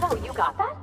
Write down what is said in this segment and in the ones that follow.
Oh, you got that?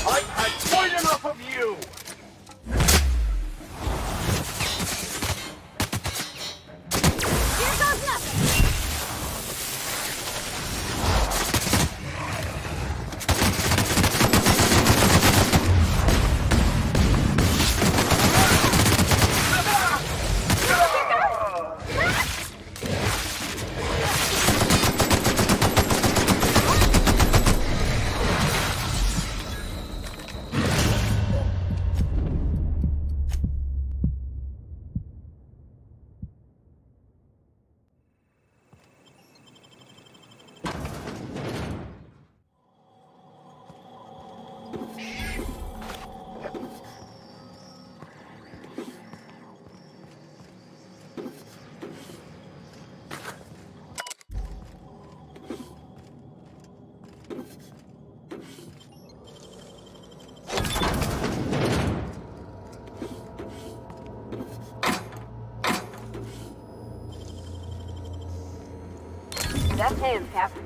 I've had quite enough of you! Here goes nothing! Left hand, Captain.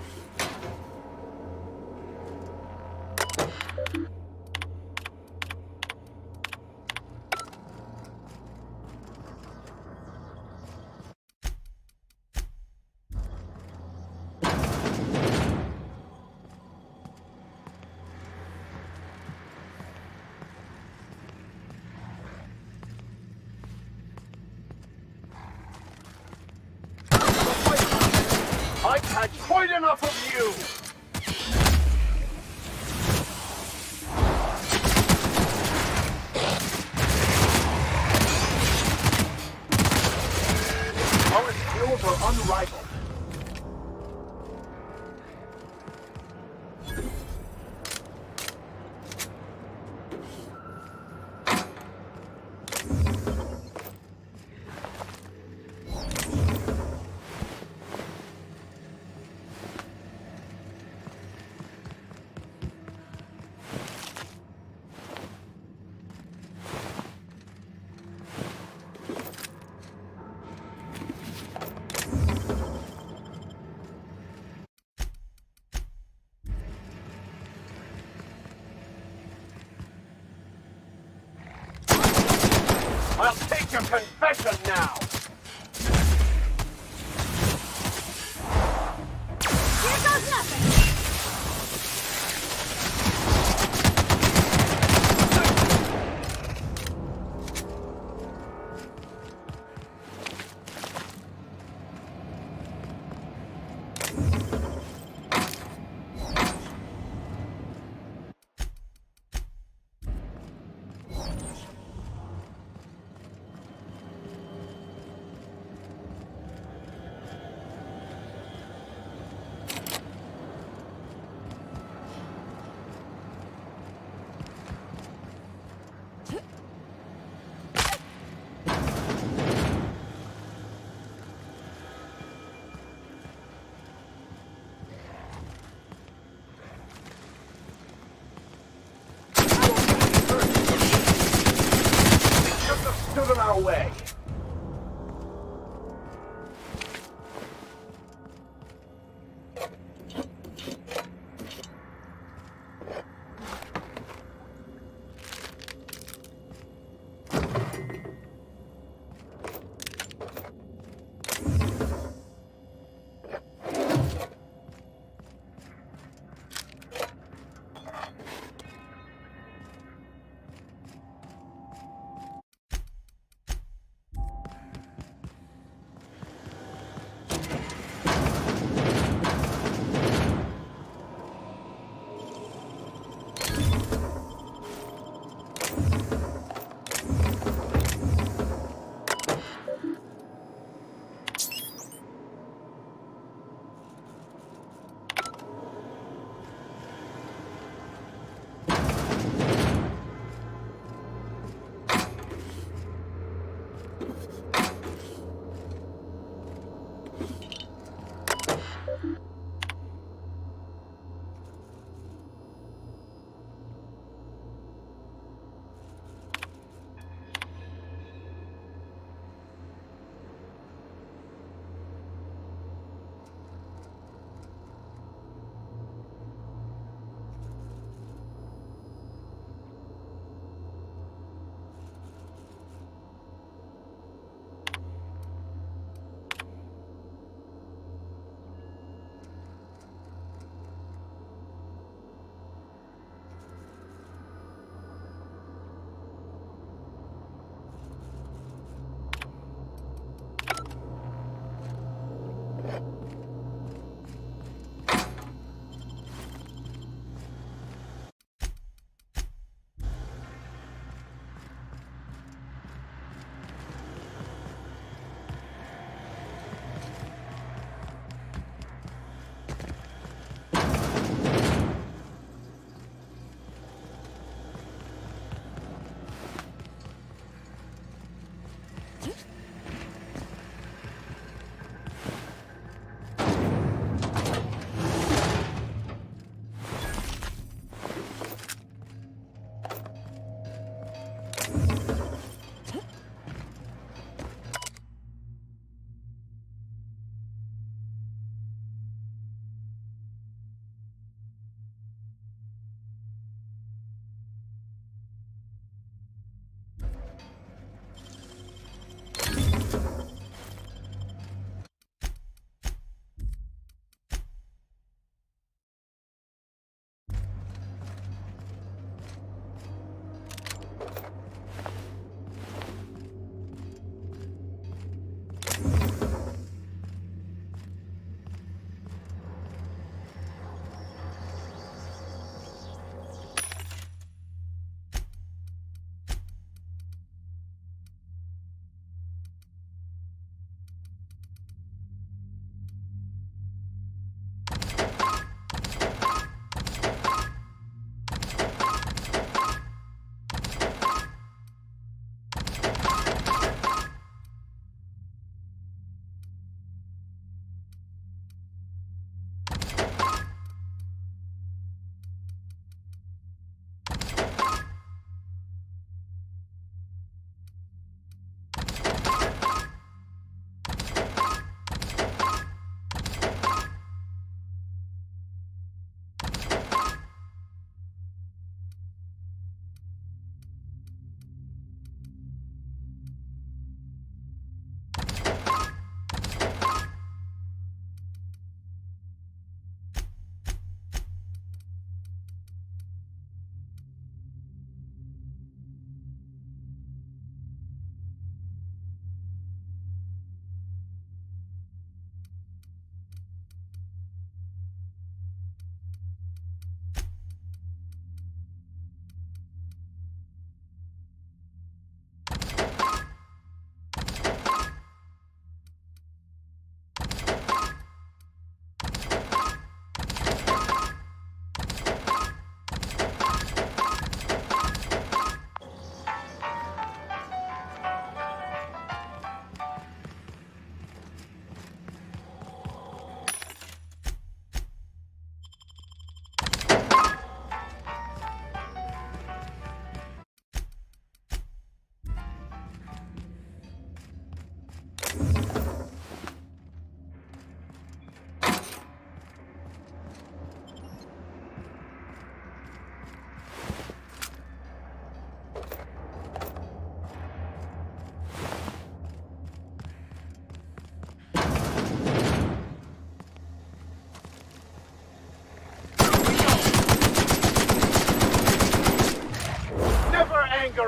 I've had quite enough of you! Our skills are unrivaled. I'll take your confession now! Here goes nothing!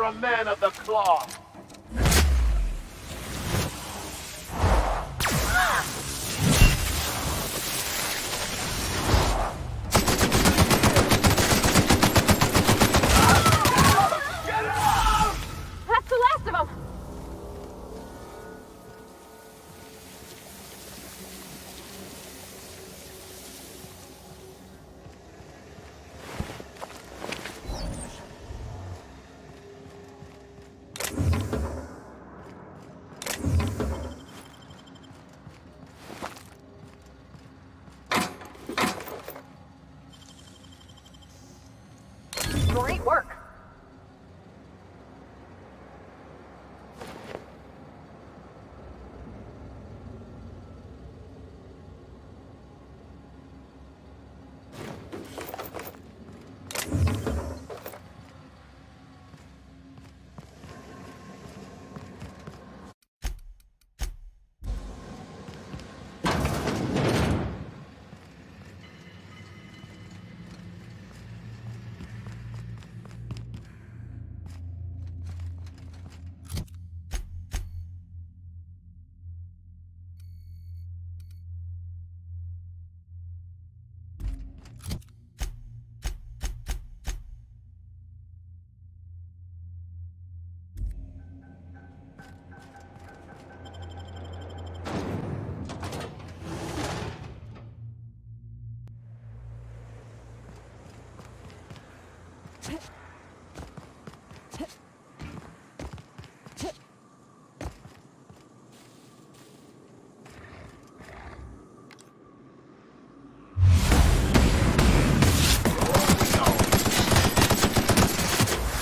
You're a man of the cloth. Get out! That's the last of them. Great work.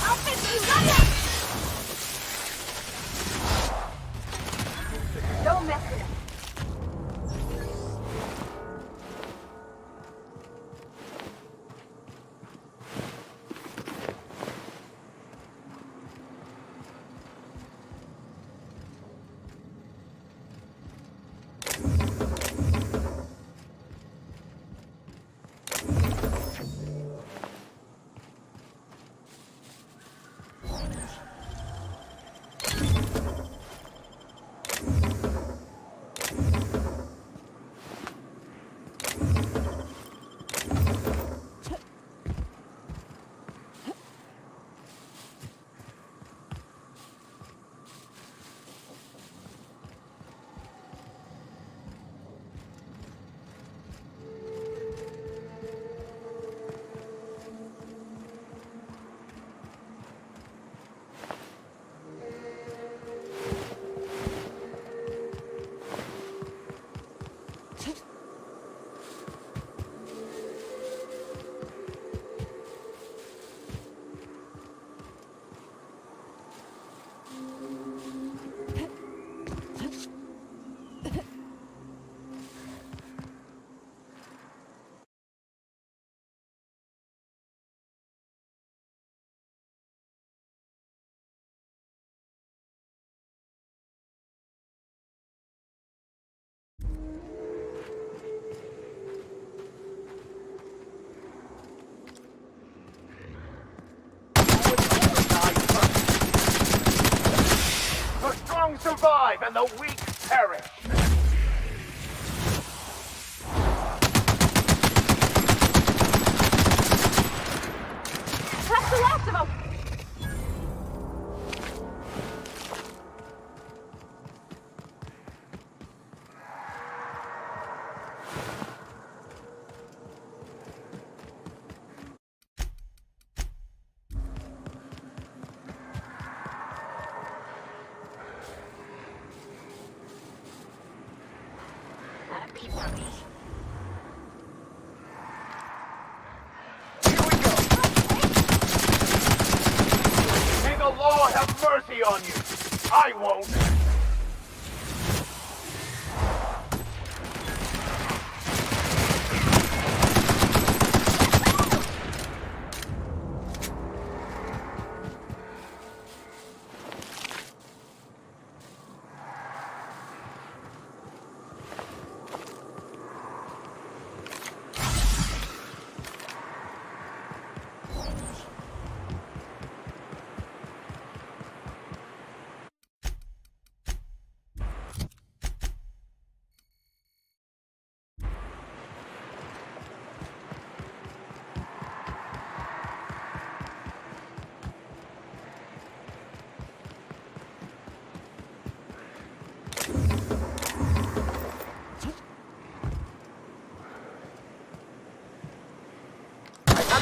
I'll fix you right up. Don't mess with him. The strong survive and the weak perish. That's the last of them. Not a piece of me. Here we go. May the law have mercy on you. I won't.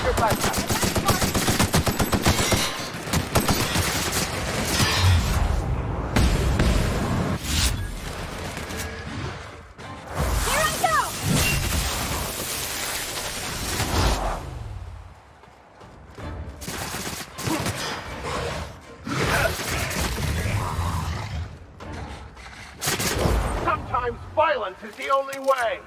your flashlight. Here I go! Sometimes violence is the only way.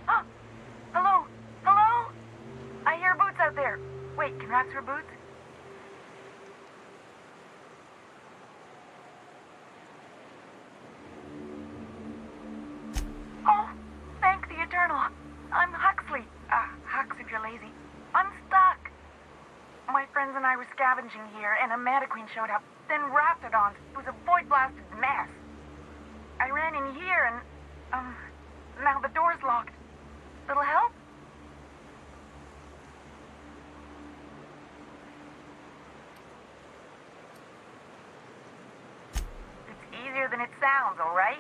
Oh, hello? Hello? I hear Boots out there. Wait, can rats hear Boots? Oh, thank the Eternal. I'm Huxley. Hux if you're lazy. I'm stuck. My friends and I were scavenging here, and a Mantiqueen showed up. Then Raptidons. It was a void-blasted mess. I ran in here and, now the door's locked. Little help? It's easier than it sounds, all right?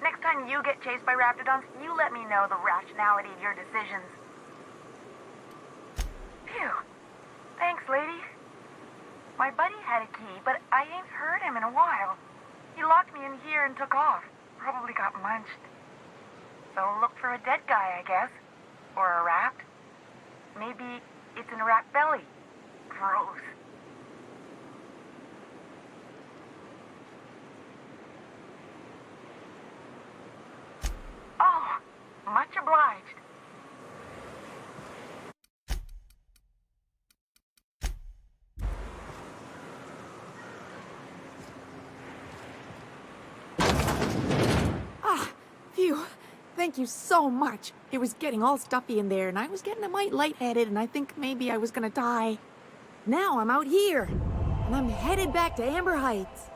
Next time you get chased by Raptidons, you let me know the rationality of your decisions. Phew. Thanks, lady. My buddy had a key, but I ain't heard him in a while. He locked me in here and took off. Probably got munched. So look for a dead guy, I guess. Or a rat. Maybe it's in a rat belly. Gross. Oh, much obliged. Phew. Thank you so much. It was getting all stuffy in there, and I was getting a mite lightheaded, and I think maybe I was gonna die. Now I'm out here, and I'm headed back to Amber Heights.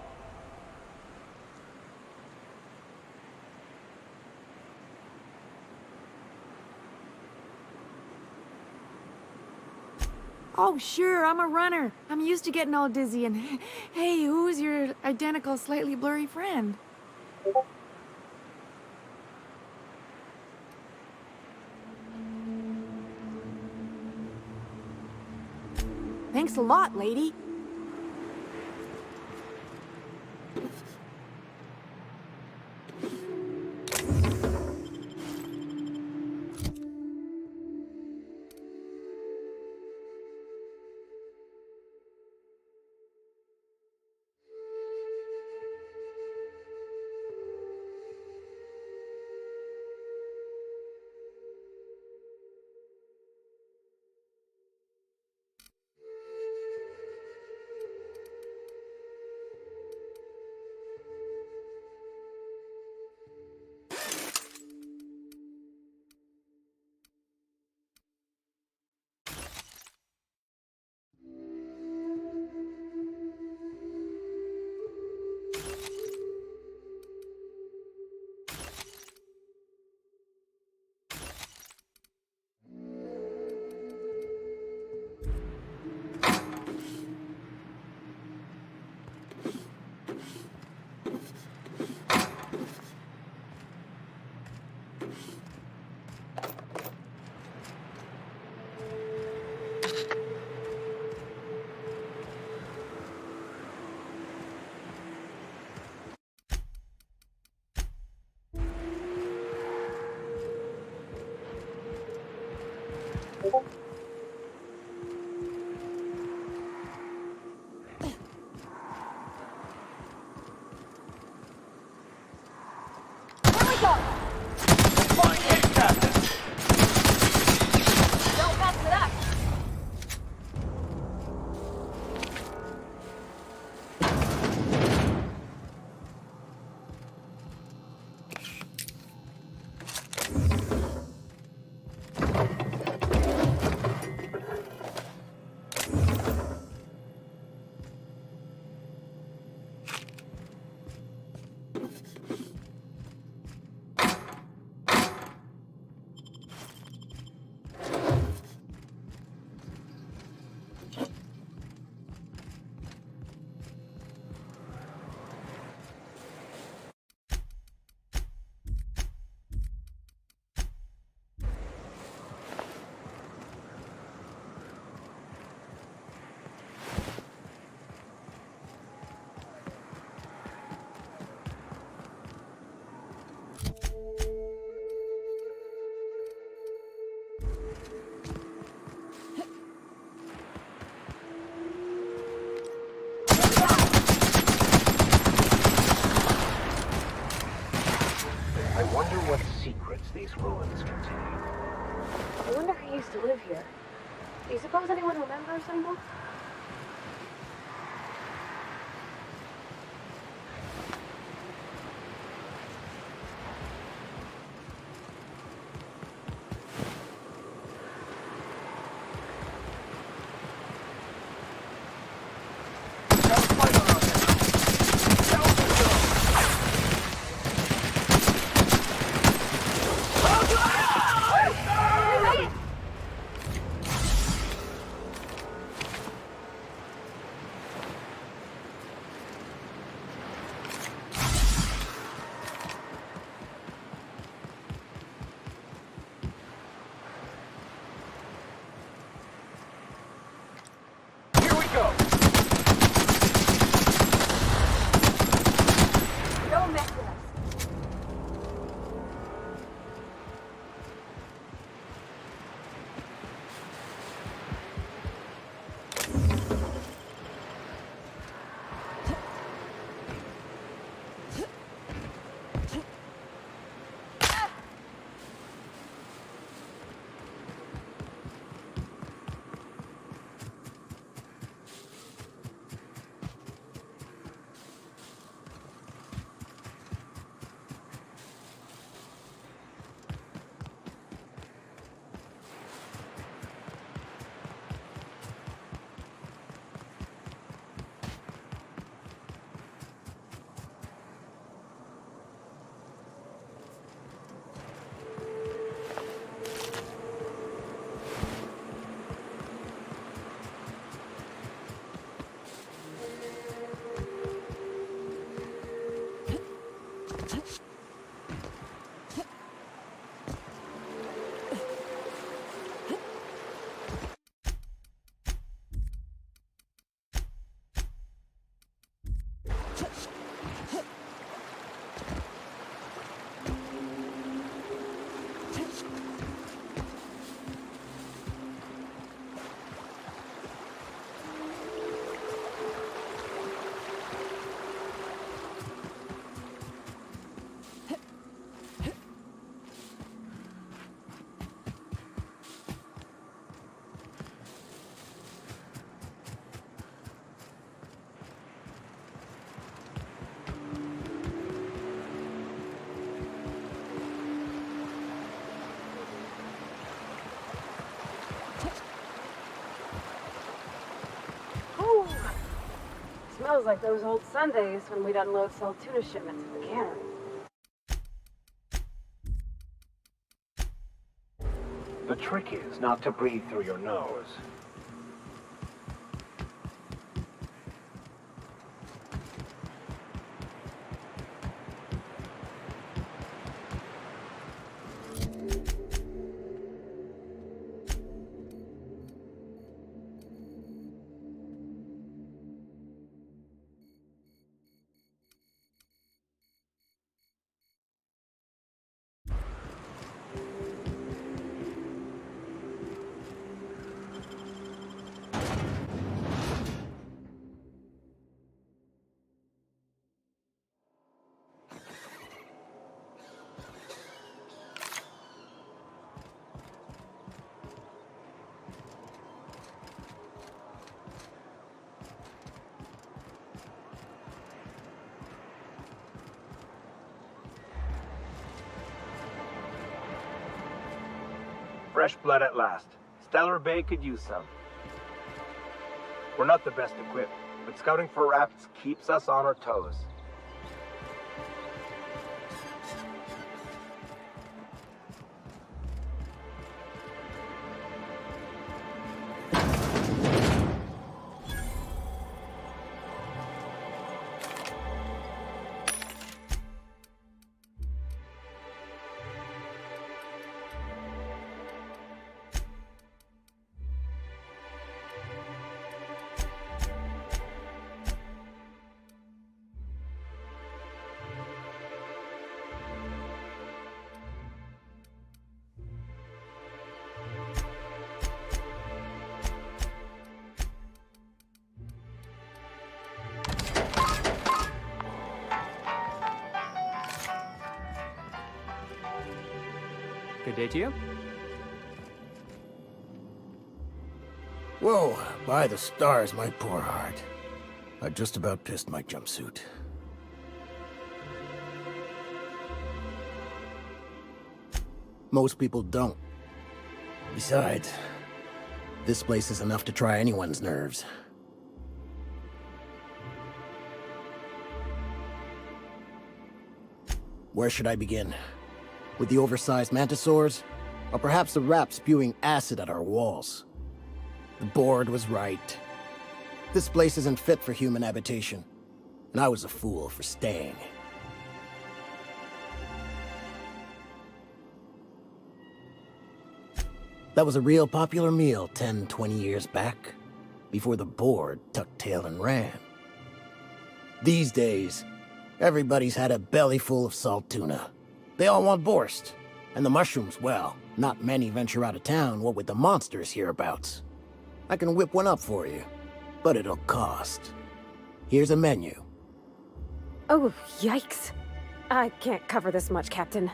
Oh, sure, I'm a runner. I'm used to getting all dizzy, and hey, who's your identical, slightly blurry friend? Thanks a lot, lady. Here we go! Flying hit, Captain! Don't mess with us! live here. Do you suppose anyone remembers anymore? Here we go. Don't mess with us. Ooh. Smells like those old Sundays when we'd unload salt tuna shipments at the cannery. The trick is not to breathe through your nose. Fresh blood at last. Stellar Bay could use some. We're not the best equipped, but scouting for rafts keeps us on our toes. Good day to you. Whoa, by the stars, my poor heart. I just about pissed my jumpsuit. Most people don't. Besides, this place is enough to try anyone's nerves. Where should I begin? With the oversized mantisaurs? Or perhaps the rap spewing acid at our walls? The board was right. This place isn't fit for human habitation, and I was a fool for staying. That was a real popular meal 10, 20 years back, before the board tucked tail and ran. These days, everybody's had a belly full of salt tuna. They all want borscht, and the mushrooms, well, not many venture out of town, what with the monsters hereabouts. I can whip one up for you, but it'll cost. Here's a menu. Oh, yikes. I can't cover this much, Captain.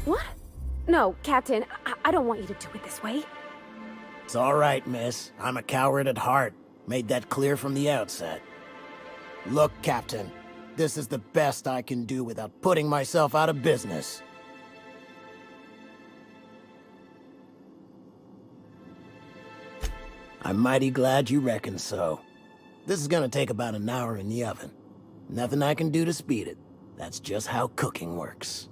What? No, Captain, I don't want you to do it this way. It's all right, miss. I'm a coward at heart. Made that clear from the outset. Look, Captain, this is the best I can do without putting myself out of business. I'm mighty glad you reckon so. This is gonna take about an hour in the oven. Nothing I can do to speed it. That's just how cooking works.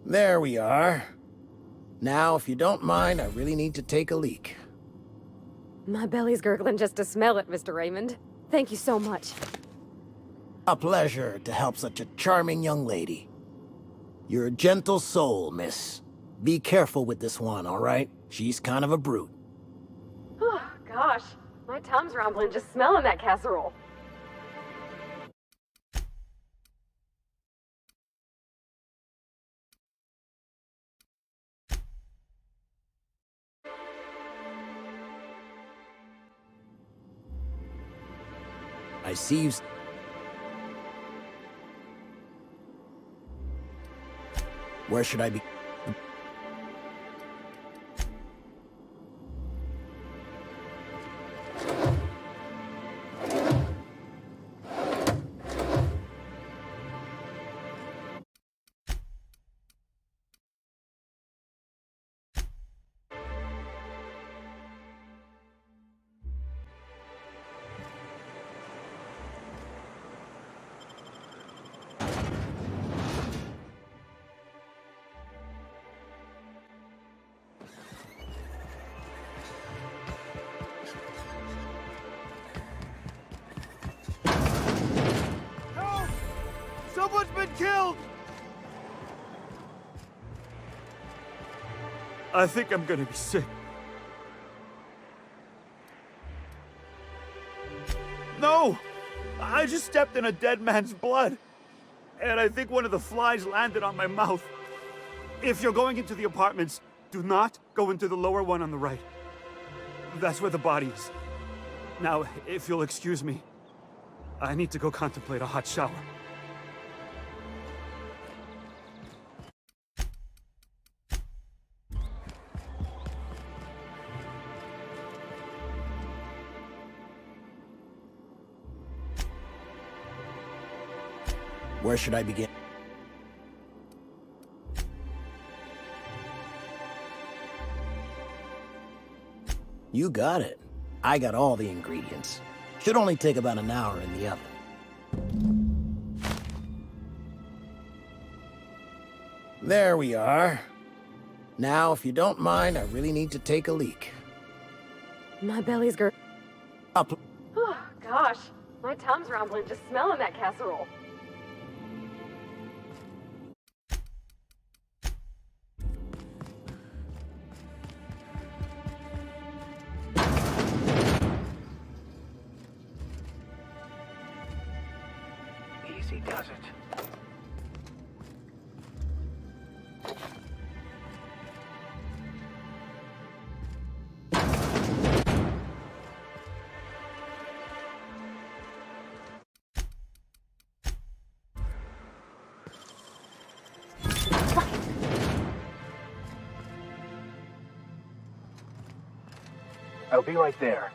There we are. Now, if you don't mind, I really need to take a leak. My belly's gurgling just to smell it, Mr. Raymond. Thank you so much. A pleasure to help such a charming young lady. You're a gentle soul, miss. Be careful with this one, all right? She's kind of a brute. Oh, gosh. My tum's rumbling just smelling that casserole. I see you... Where should I be? Someone's been killed! I think I'm gonna be sick. No! I just stepped in a dead man's blood. And I think one of the flies landed on my mouth. If you're going into the apartments, do not go into the lower one on the right. That's where the body is. Now, if you'll excuse me, I need to go contemplate a hot shower. Where should I begin? You got it. I got all the ingredients. Should only take about an hour in the oven. There we are. Now, if you don't mind, I really need to take a leak. My belly's Up. Oh, gosh. My tum's rumbling just smelling that casserole. Easy does it. I'll be right there.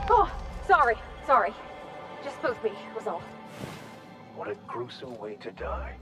Oh, sorry. Just spooked me, was all. What a gruesome way to die.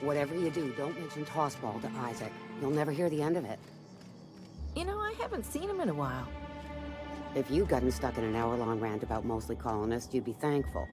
Whatever you do, don't mention Tossball to Isaac. You'll never hear the end of it. You know, I haven't seen him in a while. If you'd gotten stuck in an hour-long rant about mostly colonists, you'd be thankful.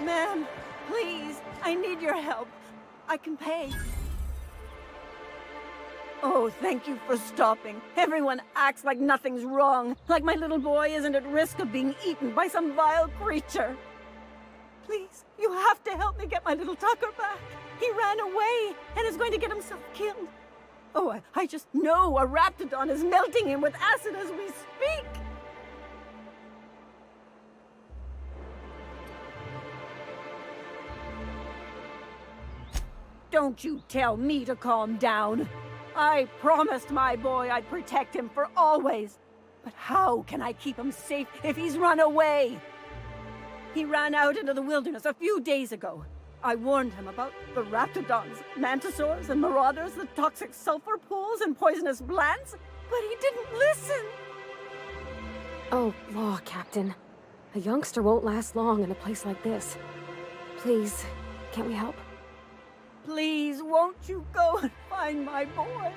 Ma'am, please, I need your help. I can pay. Oh, thank you for stopping. Everyone acts like nothing's wrong, like my little boy isn't at risk of being eaten by some vile creature. Please, you have to help me get my little Tucker back. He ran away and is going to get himself killed. Oh, I just know a Raptidon is melting him with acid as we speak. Don't you tell me to calm down. I promised my boy I'd protect him for always. But how can I keep him safe if he's run away? He ran out into the wilderness a few days ago. I warned him about the Raptidons, Mantisaurs, and Marauders, the toxic sulfur pools, and poisonous plants, but he didn't listen. Oh, law, Captain. A youngster won't last long in a place like this. Please, can't we help? Please, won't you go and find my boy?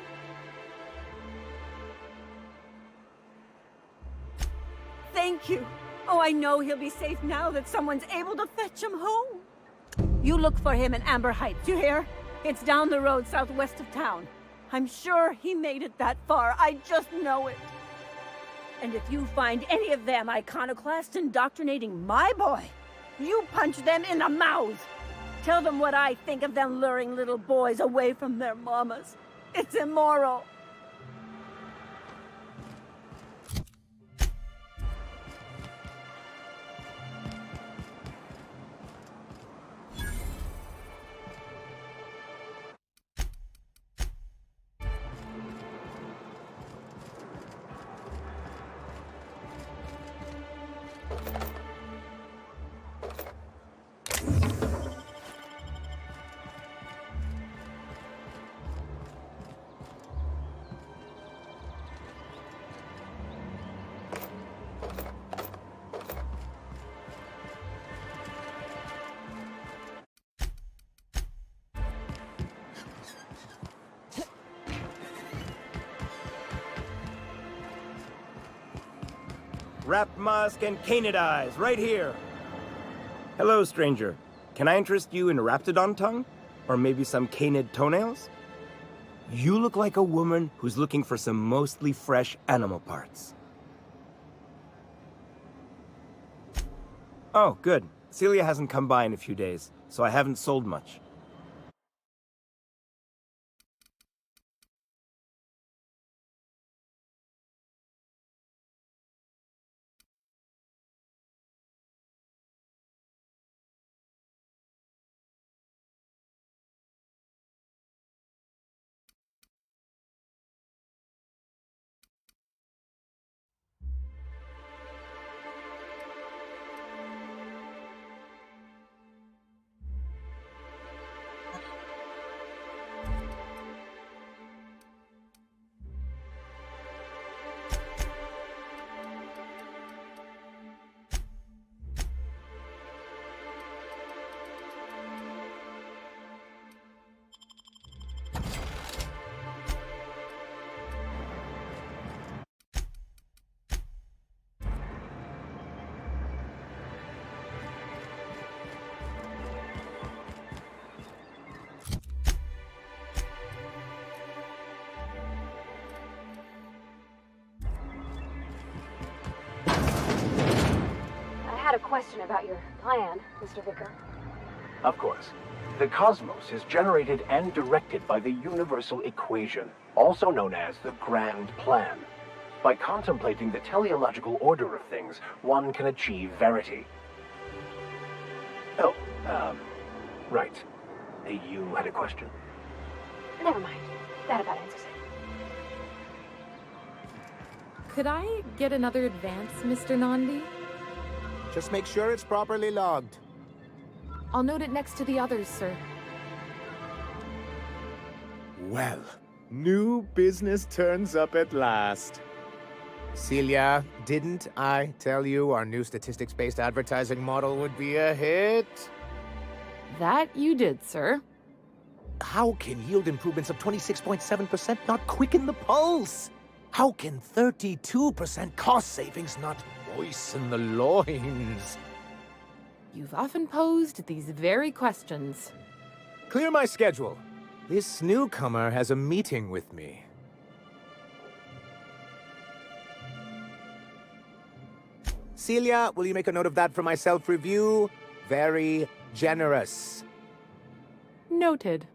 Thank you. Oh, I know he'll be safe now that someone's able to fetch him home. You look for him in Amber Heights, you hear? It's down the road southwest of town. I'm sure he made it that far. I just know it. And if you find any of them iconoclasts indoctrinating my boy, you punch them in the mouth. Tell them what I think of them luring little boys away from their mamas. It's immoral. Wrapped musk and canid eyes, right here. Hello, stranger. Can I interest you in Raptidon tongue? Or maybe some canid toenails? You look like a woman who's looking for some mostly fresh animal parts. Oh, good. Celia hasn't come by in a few days, so I haven't sold much. question about your plan, Mr. Vicker. Of course. The cosmos is generated and directed by the universal equation, also known as the Grand Plan. By contemplating the teleological order of things, one can achieve verity. Oh, right. You had a question? Never mind. That about answers it. Could I get another advance, Mr. Nandi? Just make sure it's properly logged. I'll note it next to the others, sir. Well, new business turns up at last. Celia, didn't I tell you our new statistics-based advertising model would be a hit? That you did, sir. How can yield improvements of 26.7% not quicken the pulse? How can 32% cost savings not moisten the loins? You've often posed these very questions. Clear my schedule. This newcomer has a meeting with me. Celia, will you make a note of that for my self-review? Very generous. Noted.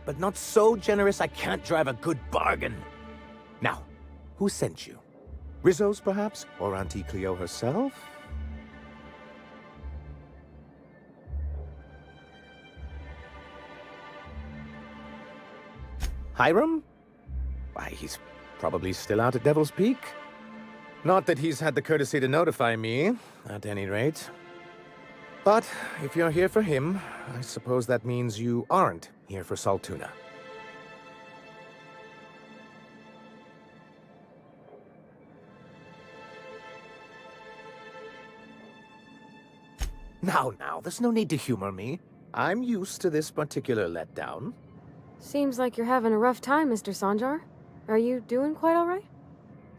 But not so generous I can't drive a good bargain. Now, who sent you? Rizzo's, perhaps? Or Auntie Cleo herself? Hiram? Why, he's probably still out at Devil's Peak. Not that he's had the courtesy to notify me, at any rate. But if you're here for him, I suppose that means you aren't here for Saltuna. Now, there's no need to humor me. I'm used to this particular letdown. Seems like you're having a rough time, Mr. Sanjar. Are you doing quite all right?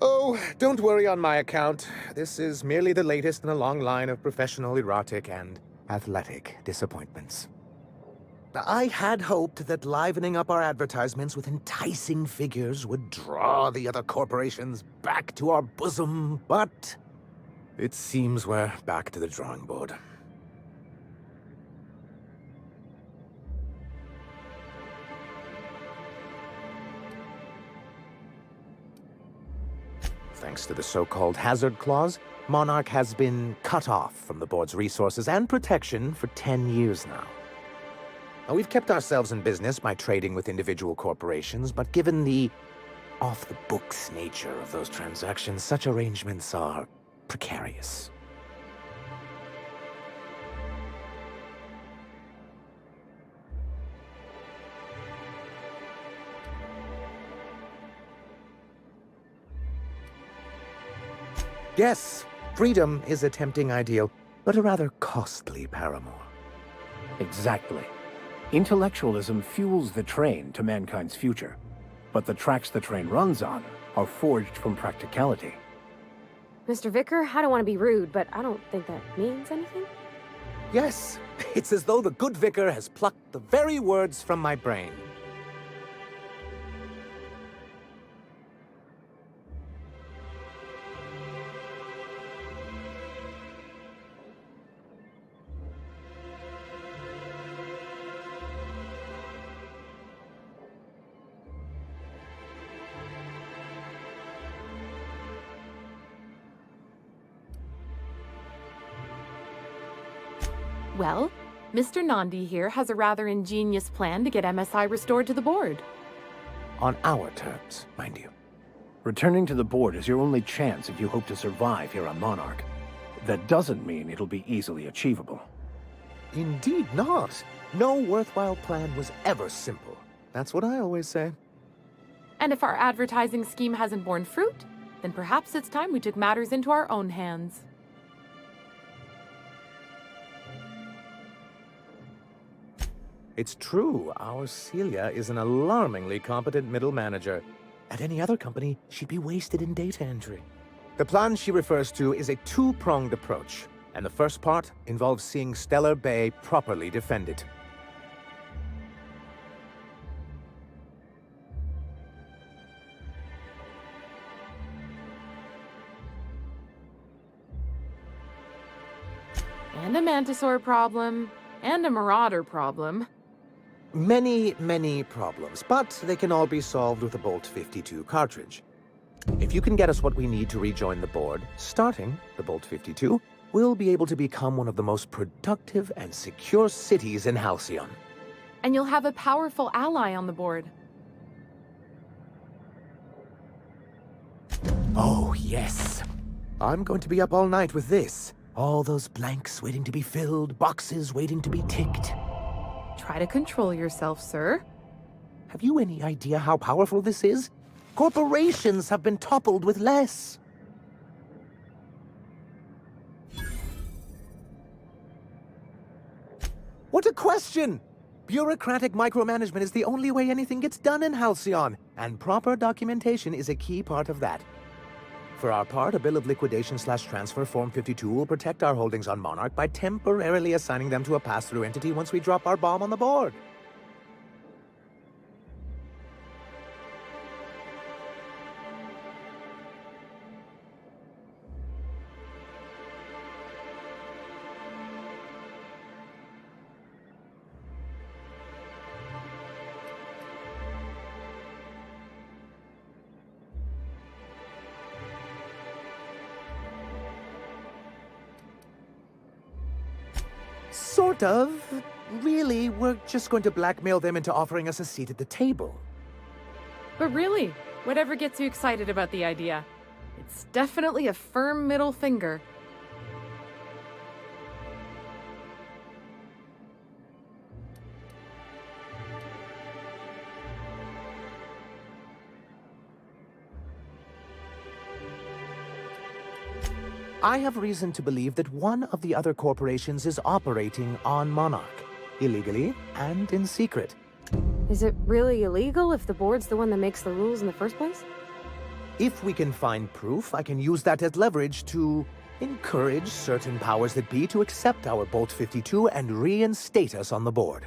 Oh, don't worry on my account. This is merely the latest in a long line of professional erotic and athletic disappointments. I had hoped that livening up our advertisements with enticing figures would draw the other corporations back to our bosom, but it seems we're back to the drawing board. Thanks to the so-called hazard clause, Monarch has been cut off from the board's resources and protection for 10 years now. Now, we've kept ourselves in business by trading with individual corporations, but given the off-the-books nature of those transactions, such arrangements are precarious. Yes, freedom is a tempting ideal, but a rather costly paramour. Exactly. Intellectualism fuels the train to mankind's future, but the tracks the train runs on are forged from practicality. Mr. Vicker, I don't want to be rude, but I don't think that means anything. Yes, it's as though the good vicar has plucked the very words from my brain. Well, Mr. Nandi here has a rather ingenious plan to get MSI restored to the board. On our terms, mind you. Returning to the board is your only chance if you hope to survive here on Monarch. That doesn't mean it'll be easily achievable. Indeed not. No worthwhile plan was ever simple. That's what I always say. And if our advertising scheme hasn't borne fruit, then perhaps it's time we took matters into our own hands. It's true, our Celia is an alarmingly competent middle manager. At any other company, she'd be wasted in data entry. The plan she refers to is a two-pronged approach, and the first part involves seeing Stellar Bay properly defended. and a Mantisaur problem, and a Marauder problem. Many, many problems, but they can all be solved with a Bolt 52 cartridge. If you can get us what we need to rejoin the board, starting the Bolt 52, we'll be able to become one of the most productive and secure cities in Halcyon. And you'll have a powerful ally on the board. Oh, yes. I'm going to be up all night with this. All those blanks waiting to be filled, boxes waiting to be ticked. Try to control yourself, sir. Have you any idea how powerful this is? Corporations have been toppled with less. What a question! Bureaucratic micromanagement is the only way anything gets done in Halcyon, and proper documentation is a key part of that. For our part, a bill of liquidation/transfer Form 52 will protect our holdings on Monarch by temporarily assigning them to a pass-through entity once we drop our bomb on the board. Sort of. Really, we're just going to blackmail them into offering us a seat at the table. But really, whatever gets you excited about the idea. It's definitely a firm middle finger. I have reason to believe that one of the other corporations is operating on Monarch, illegally and in secret. Is it really illegal if the board's the one that makes the rules in the first place? If we can find proof, I can use that as leverage to encourage certain powers that be to accept our Bolt 52 and reinstate us on the board.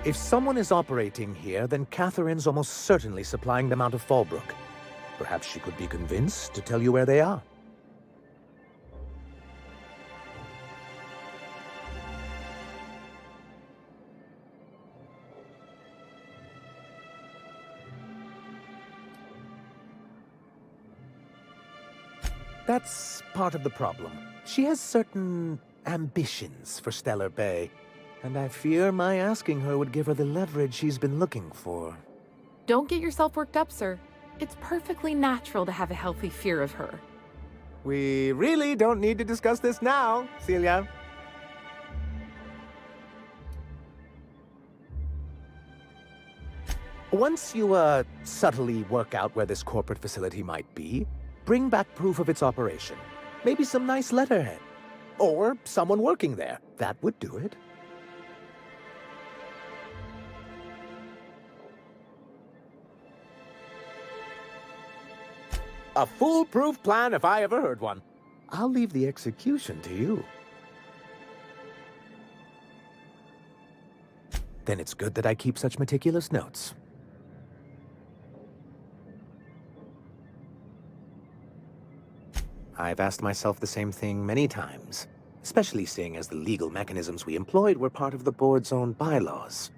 If someone is operating here, then Catherine's almost certainly supplying them out of Fallbrook. Perhaps she could be convinced to tell you where they are. That's part of the problem. She has certain ambitions for Stellar Bay, and I fear my asking her would give her the leverage she's been looking for. Don't get yourself worked up, sir. It's perfectly natural to have a healthy fear of her. We really don't need to discuss this now, Celia. Once you, subtly work out where this corporate facility might be, bring back proof of its operation. Maybe some nice letterhead. Or someone working there. That would do it. A foolproof plan if I ever heard one. I'll leave the execution to you. Then it's good that I keep such meticulous notes. I've asked myself the same thing many times, especially seeing as the legal mechanisms we employed were part of the board's own bylaws.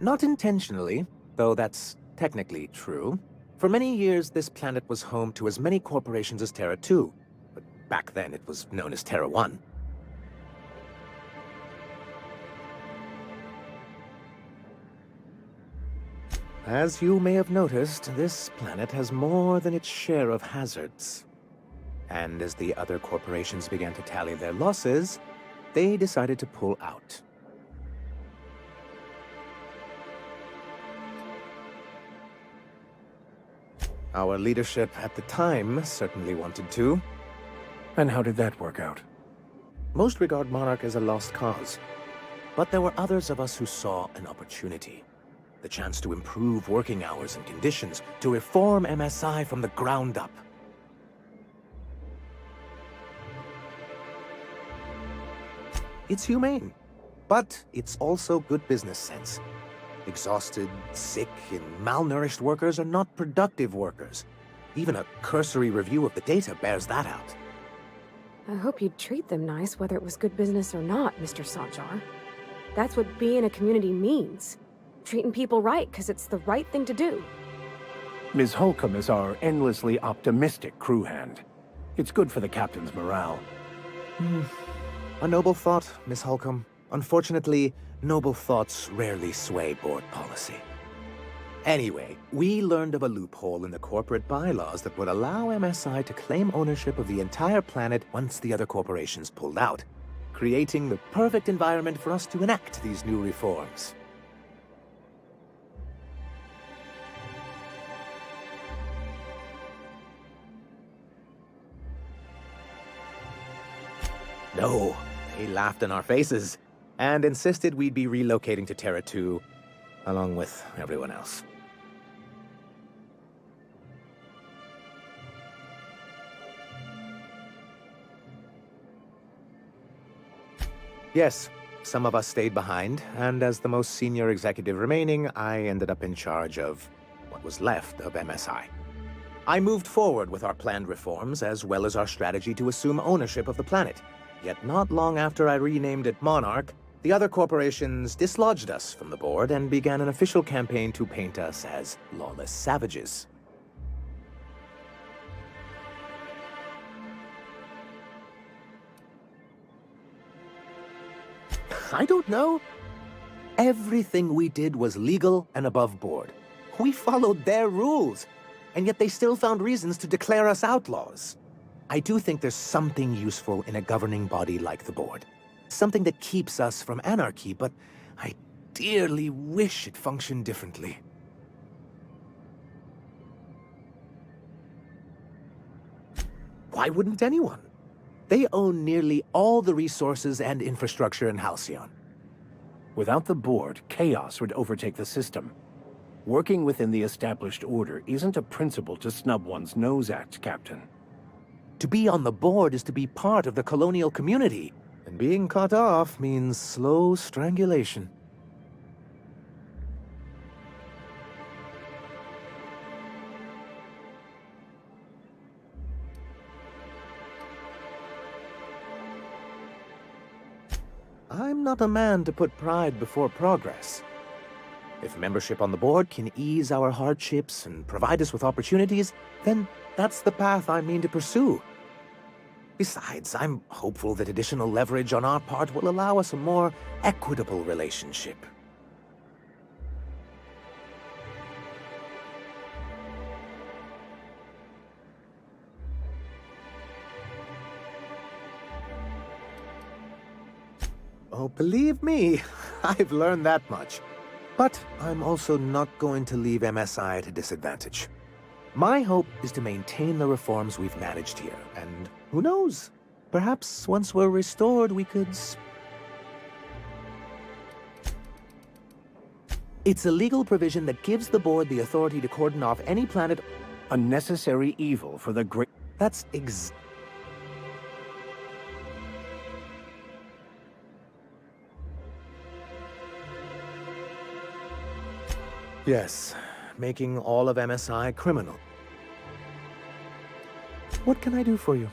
Not intentionally, though that's technically true. For many years, this planet was home to as many corporations as Terra 2, but back then it was known as Terra 1. As you may have noticed, this planet has more than its share of hazards. And as the other corporations began to tally their losses, they decided to pull out. Our leadership at the time certainly wanted to. And how did that work out? Most regard Monarch as a lost cause. But there were others of us who saw an opportunity. The chance to improve working hours and conditions, to reform MSI from the ground up. It's humane. But it's also good business sense. Exhausted, sick, and malnourished workers are not productive workers. Even a cursory review of the data bears that out. I hope you'd treat them nice, whether it was good business or not, Mr. Sotjar. That's what being a community means. Treating people right, because it's the right thing to do. Ms. Holcomb is our endlessly optimistic crew hand. It's good for the captain's morale. A noble thought, Miss Holcomb. Unfortunately, noble thoughts rarely sway board policy. Anyway, we learned of a loophole in the corporate bylaws that would allow MSI to claim ownership of the entire planet once the other corporations pulled out, creating the perfect environment for us to enact these new reforms. No, they laughed in our faces and insisted we'd be relocating to Terra 2, along with everyone else. Yes, some of us stayed behind, and as the most senior executive remaining, I ended up in charge of what was left of MSI. I moved forward with our planned reforms, as well as our strategy to assume ownership of the planet. Yet not long after I renamed it Monarch, the other corporations dislodged us from the board and began an official campaign to paint us as lawless savages. I don't know. Everything we did was legal and above board. We followed their rules, and yet they still found reasons to declare us outlaws. I do think there's something useful in a governing body like the board. Something that keeps us from anarchy, but I dearly wish it functioned differently. Why wouldn't anyone? They own nearly all the resources and infrastructure in Halcyon. Without the board, chaos would overtake the system. Working within the established order isn't a principle to snub one's nose at, Captain. To be on the board is to be part of the colonial community, and being cut off means slow strangulation. I'm not a man to put pride before progress. If membership on the board can ease our hardships and provide us with opportunities, then that's the path I mean to pursue. Besides, I'm hopeful that additional leverage on our part will allow us a more equitable relationship. Oh, believe me, I've learned that much. But I'm also not going to leave MSI at a disadvantage. My hope is to maintain the reforms we've managed here, and who knows? Perhaps once we're restored, we could... It's a legal provision that gives the board the authority to cordon off any planet... A necessary evil for the great... That's Yes, making all of MSI criminal. What can I do for you?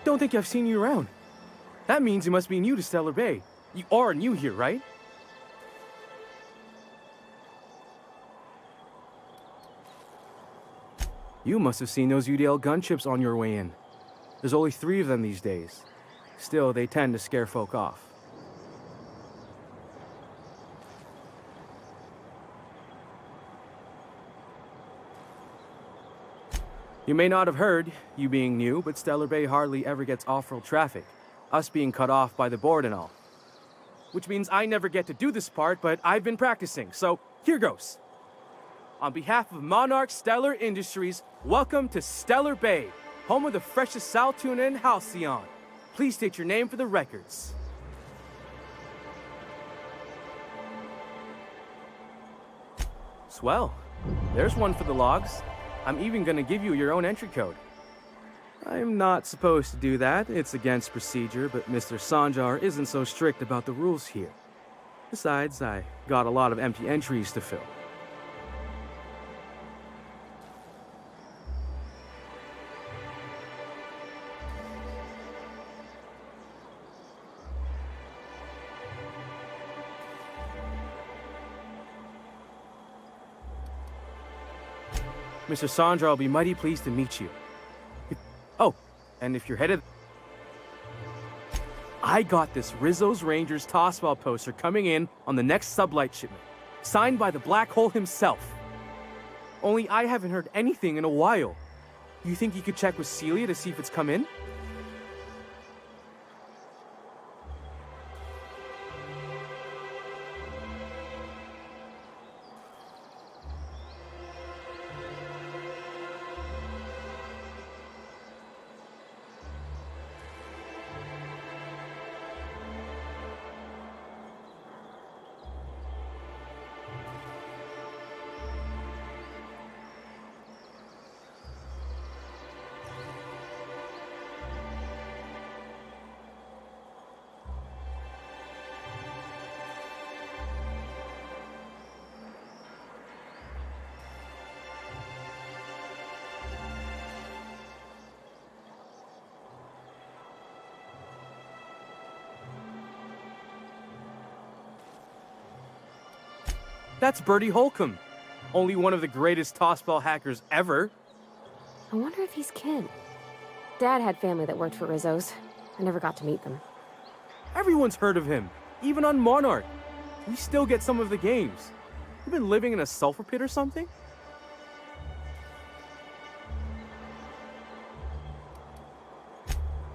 Don't think I've seen you around. That means you must be new to Stellar Bay. You are new here, right? You must have seen those UDL gunships on your way in. There's only 3 of them these days. Still, they tend to scare folk off. You may not have heard, you being new, but Stellar Bay hardly ever gets off-road traffic, us being cut off by the board and all. Which means I never get to do this part, but I've been practicing, so here goes. On behalf of Monarch Stellar Industries, welcome to Stellar Bay, home of the freshest sal tuna in Halcyon. Please state your name for the records. Swell. There's one for the logs. I'm even gonna give you your own entry code. I'm not supposed to do that. It's against procedure, but Mr. Sanjar isn't so strict about the rules here. Besides, I got a lot of empty entries to fill. Mr. Sanjar will be mighty pleased to meet you. Oh, and if you're headed... I got this Rizzo's Rangers tossball poster coming in on the next sublight shipment, signed by the Black Hole himself. Only I haven't heard anything in a while. You think you could check with Celia to see if it's come in? That's Bertie Holcomb, only one of the greatest tossball hackers ever. I wonder if he's kin. Dad had family that worked for Rizzo's. I never got to meet them. Everyone's heard of him, even on Monarch. We still get some of the games. You been living in a sulfur pit or something?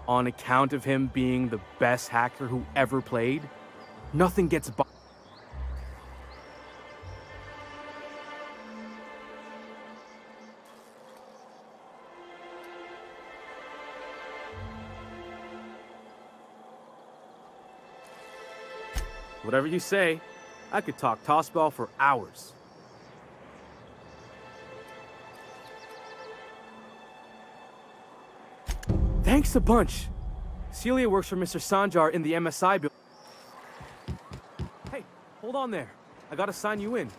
On account of him being the best hacker who ever played, nothing gets by. Whatever you say, I could talk tossball for hours. Thanks a bunch. Celia works for Mr. Sanjar in the MSI building. Hey, hold on there. I gotta sign you in.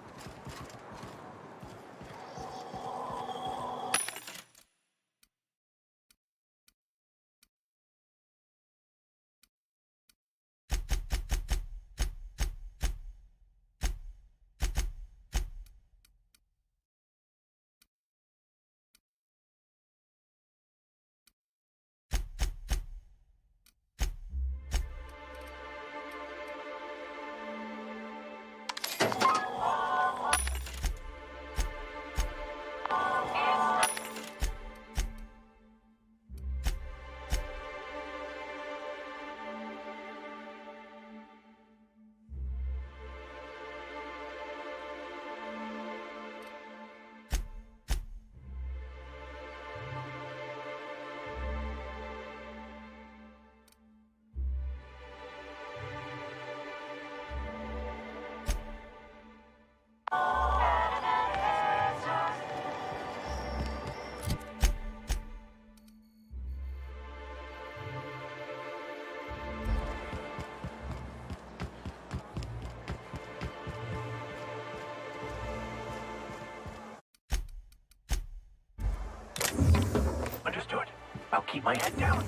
Understood. I'll keep my head down.